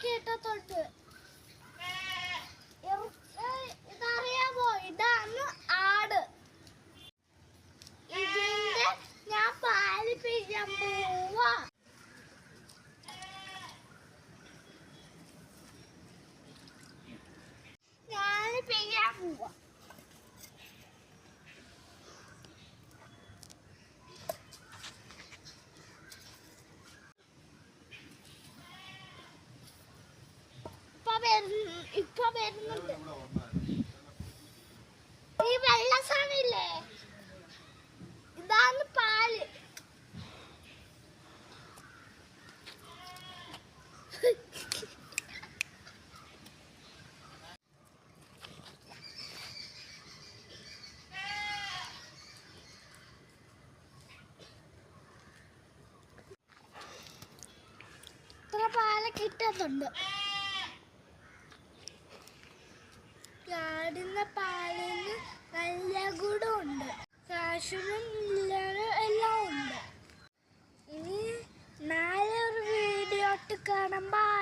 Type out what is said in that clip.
കേട്ടോട്ട് ഇതറിയാമോ? ഇതാണ് ആട്. ഇതിന്റെ ഞാൻ പാല് പിഴിയാൻ പോവാ. ഞാൻ പിഴിയാൻ പോവാ. ഇപ്പൊ വരുന്നുണ്ട്. ഈ വെള്ള സാധനമില്ലേ, ഇതാണ് പാല്. ഇത്ര പാല് കിട്ടുന്നുണ്ട്. ആടിന്റെ പാലിന് നല്ല ഗുണമുണ്ട്. കാശിനും എല്ലാം ഉണ്ട്. ഇനി നാളെ ഒരു വീഡിയോ കാണാം. ബൈ.